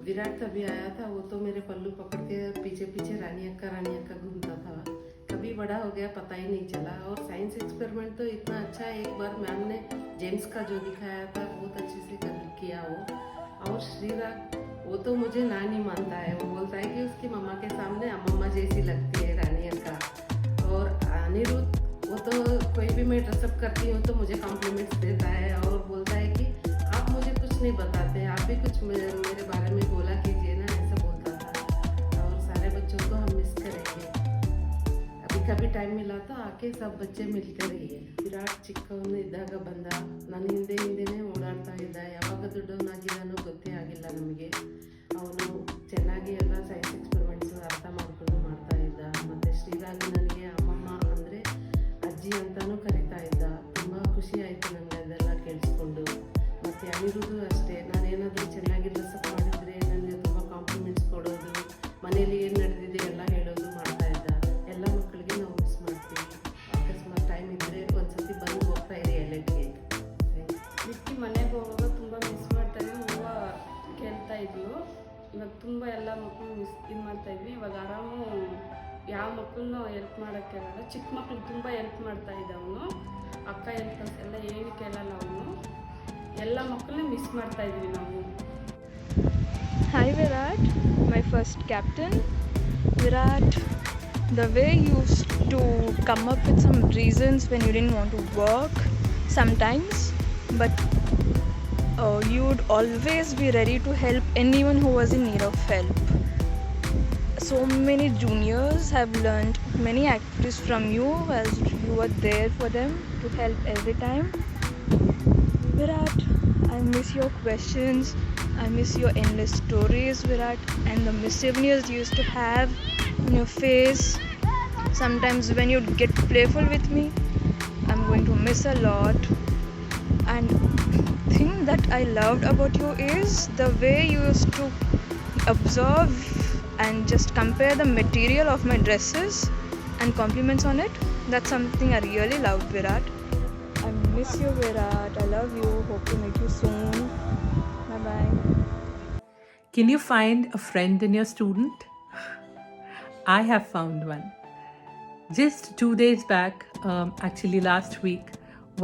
विराट तभी आया था, वो तो मेरे पल्लू पकड़ के पीछे पीछे रानी अक्का घूमता था। कभी बड़ा हो गया पता ही नहीं चला। और साइंस एक्सपेरिमेंट तो इतना अच्छा है, एक बार मैम ने जेम्स का जो दिखाया था बहुत अच्छे से किया वो। और श्रीराग वो तो मुझे ना नहीं मानता है, वो बोलता है कि उसकी मम्मा के सामने अम्मा जैसी लगती है रानी अक्का। और अनिरुद्ध वो तो कोई भी मैं ड्रेसअप करती हूँ तो मुझे कॉम्प्लीमेंट्स देता है और बोलता है कि आप मुझे कुछ नहीं बताते, आप भी कुछ मेरे बारे में बोला कीजिए ना, ऐसा बोलता था। और सारे बच्चों को हम मिस करेंगे। अभी कभी टाइम मिला तो आके सब बच्चे मिलकर रहिए। विराಟ್ ಚಿಕ್ಕವನು ಇದ್ದಾಗ ಬಂದ, ನನ್ನ ಹಿಂದೆನೇ ಓಡಾಡ್ತಾ ಇದ್ದ, ಯಾವಾಗ ದೊಡ್ಡವನಾಗಿದ್ದಾನೋ ಗೊತ್ತೇ ಆಗಿಲ್ಲ ನಮಗೆ. ಅವನು ಚೆನ್ನಾಗಿ ಎಲ್ಲ ಸೈನ್ಸ್ ಎಕ್ಸ್ಪೆರಿಮೆಂಟ್ಸ್ ಅರ್ಥ ಮಾಡಿಕೊಂಡು ಮಾಡ್ತಾ ಇದ್ದ. ಮತ್ತು ಶ್ರೀರಾಗ್ ನನಗೆ ಅಮ್ಮಮ್ಮ ಅಂದರೆ ಅಜ್ಜಿ ಅಂತಲೂ ಕರಿತಾ ಇದ್ದ. ತುಂಬ ಖುಷಿ ಆಯಿತು ನನಗೆ ಅದೆಲ್ಲ ಕೇಳಿಸ್ಕೊಂಡು. ಮತ್ತು ಅನಿರುದ್ಧು ಅಷ್ಟೇ, ನಾನೇನಾದರೂ ಚೆನ್ನಾಗಿ ಡ್ರೆಸ್ಅಪ್ ಮಾಡಿದರೆ ನನಗೆ ತುಂಬ ಕಾಂಪ್ಲಿಮೆಂಟ್ಸ್ ಕೊಡೋದು, ಮನೇಲಿ ಏನು ನಡೆದಿದೆ ಎಲ್ಲ ಹೇಳೋದು ಮಾಡ್ತಾ ಇದ್ದ. ಎಲ್ಲ ಮಕ್ಕಳಿಗೆ ನಾವು ಮಿಸ್ ಮಾಡ್ತೀವಿ. ಅಕಸ್ಮಾತ್ ಟೈಮ್ ಇದ್ದರೆ ಒಂದ್ಸತಿ ಬಂದು ಹೋಗ್ತಾ ಇರಿ ಎಲೆಗೆ. ವಿಕ್ಕಿ ಮನೆಗೆ ಹೋಗುವಾಗ ತುಂಬ ಮಿಸ್ ಮಾಡ್ತಾಯಿದ್ವಿ. ಹೂವು ಕೇಳ್ತಾ ಇದ್ವು. ಇವಾಗ ತುಂಬ ಎಲ್ಲ ಮಕ್ಕಳು ಇದು ಮಾಡ್ತಾಯಿದ್ವಿ. ಇವಾಗ ಆರಾಮು ಯಾವ ಮಕ್ಕಳನ್ನೂ ಹೆಲ್ಪ್ ಮಾಡೋಕ್ಕೆ ಆಗಲ್ಲ. ಚಿಕ್ಕ ಮಕ್ಳು ತುಂಬ ಹೆಲ್ಪ್ ಮಾಡ್ತಾಯಿದ್ದ ಅವನು. ಅಕ್ಕ ಹೆಲ್ಪ್ ಎಲ್ಲ ಏನು ಕೇಳಲ್ಲ ಅವನು. ಎಲ್ಲ ಮಕ್ಕಳನ್ನ ಮಿಸ್ ಮಾಡ್ತಾಯಿದ್ವಿ ನಾವು. Hi Virat, my first captain. Virat, the way you used to come up with some reasons when you didn't want to work sometimes, but you would always be ready to help anyone who was in need of help. So many juniors have learned many activities from you as you were there for them to help every time. Virat, I miss your questions. I miss your endless stories, Virat, and the mischievousness you used to have in your face. Sometimes when you'd get playful with me, I'm going to miss a lot. And thing that I loved about you is the way you used to observe and just compare the material of my dresses and compliments on it. That's something I really loved, Virat. I miss you, Virat. I love you. Hope to meet you soon. Bye-bye. Can you find a friend in your student? I have found one. Just 2 days back, actually last week,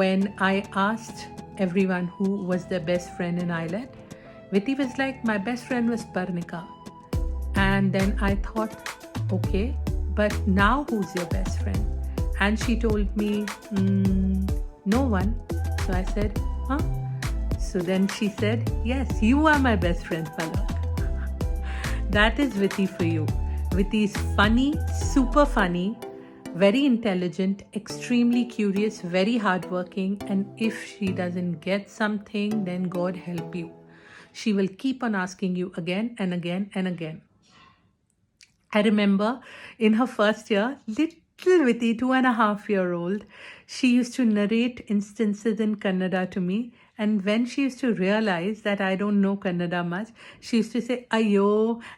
when I asked everyone who was their best friend in Ireland, Viti was like, my best friend was Parnika. And then I thought, okay, but now who's your best friend? And she told me, no one. So I said, huh? So then she said, yes, you are my best friend, Palak. That is Viti for you. Viti is funny, super funny, very intelligent, extremely curious, very hardworking, and if she doesn't get something, then God help you. She will keep on asking you again and again and again. I remember in her first year, little Viti, 2.5-year-old, she used to narrate instances in Kannada to me. And when she used to realize that I don't know Kannada much, she used to say, Ayo,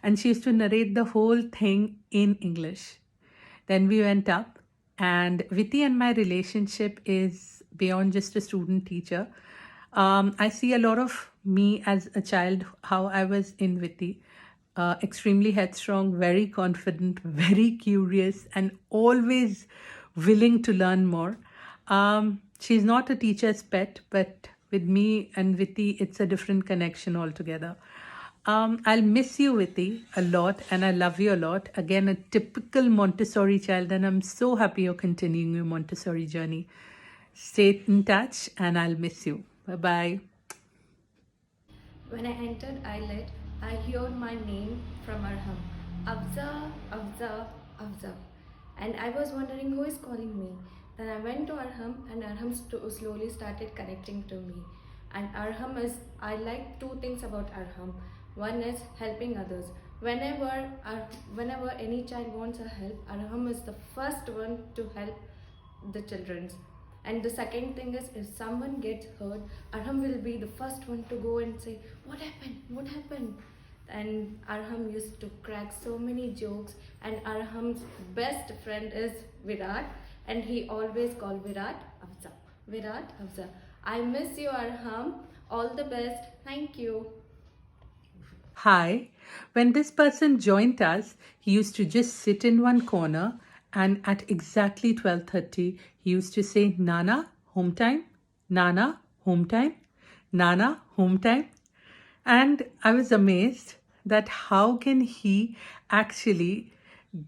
and she used to narrate the whole thing in English. Then we went up, and Viti and my relationship is beyond just a student-teacher. I see a lot of me as a child, how I was in Viti. Extremely headstrong, very confident, very curious, and always willing to learn more. She's not a teacher's pet, but with me and Viti, it's a different connection altogether. I'll miss you, Viti, a lot, and I love you a lot. Again, a typical Montessori child, and I'm so happy you're continuing your Montessori journey. Stay in touch, and I'll miss you. Bye-bye. When I entered ILET, I heard my name from Arham. Afza, Afza, Afza. And I was wondering who is calling me. Then I went to Arham, and Arham slowly started connecting to me. And Arham is, I like two things about Arham. One is helping others. Whenever any child wants a help, Arham is the first one to help the children. And the second thing is, if someone gets hurt, Arham will be the first one to go and say, what happened? What happened? And Arham used to crack so many jokes. And Arham's best friend is Virat, and he always called Virat Afza. Virat Afza. I miss you, Arham. All the best. Thank you. Hi, When this person joined us, he used to just sit in one corner, and at exactly 12:30, he used to say, Nana, home time, Nana, home time, Nana, home time. And I was amazed that how can he actually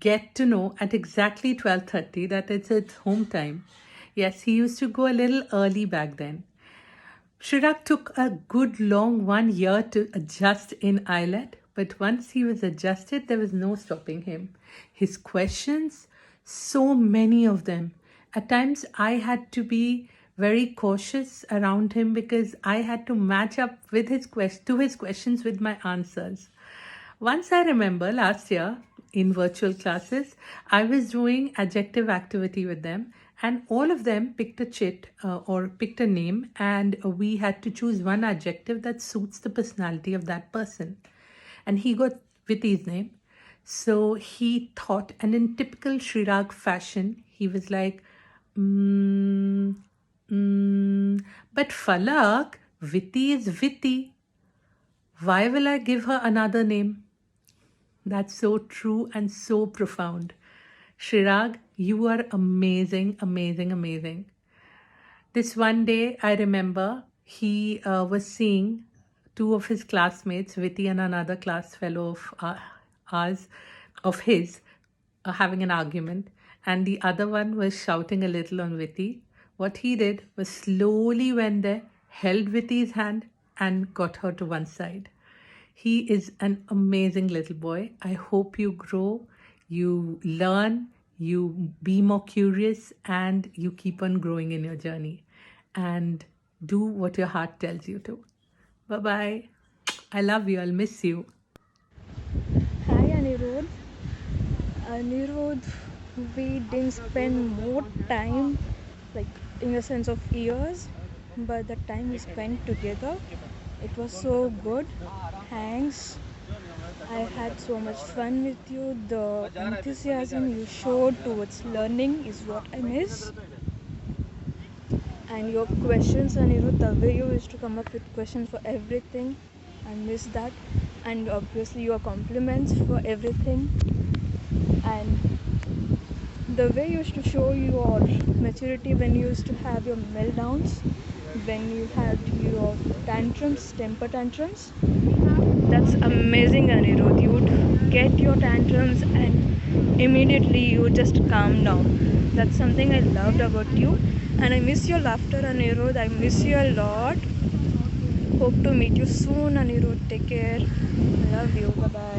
get to know at exactly 12:30 that it's his home time. Yes, he used to go a little early back then. Chirag took a good long 1 year to adjust in IELTS, but once he was adjusted, there was no stopping him. His questions, so many of them. At times, I had to be very cautious around him because I had to match up with his questions with my answers. Once I remember last year in virtual classes, I was doing adjective activity with them, and all of them picked a chit or picked a name, and we had to choose one adjective that suits the personality of that person. And he got Viti's name. So he thought, and in typical Chirag fashion, he was like, but Falak, Viti is Viti. Why will I give her another name? That's so true and so profound. Chirag, you are amazing, amazing, amazing. This one day, I remember he was seeing two of his classmates, Viti and another class fellow of his, having an argument, and the other one was shouting a little on Viti. What he did was slowly went there, held Viti's hand, and got her to one side. He is an amazing little boy. I hope you grow, you learn, you be more curious, and you keep on growing in your journey. And do what your heart tells you to. Bye bye. I love you. I'll miss you. Hi Anirudh. Anirudh, we didn't spend more time, like in the sense of years, but the time we spent together, it was so good. Thanks. I had so much fun with you. The enthusiasm you showed towards learning is what I miss. And your questions, Anirudh, the way you used to come up with questions for everything, I miss that. And obviously your compliments for everything. And the way you used to show your maturity when you used to have your meltdowns, when you had your tantrums, temper tantrums, that's amazing, Anirudh. You would get your tantrums and immediately you would just calm down. That's something I loved about you. And I miss your laughter, Anirudh. I miss you a lot. Hope to meet you soon, Anirudh. Take care. Love you. Bye bye.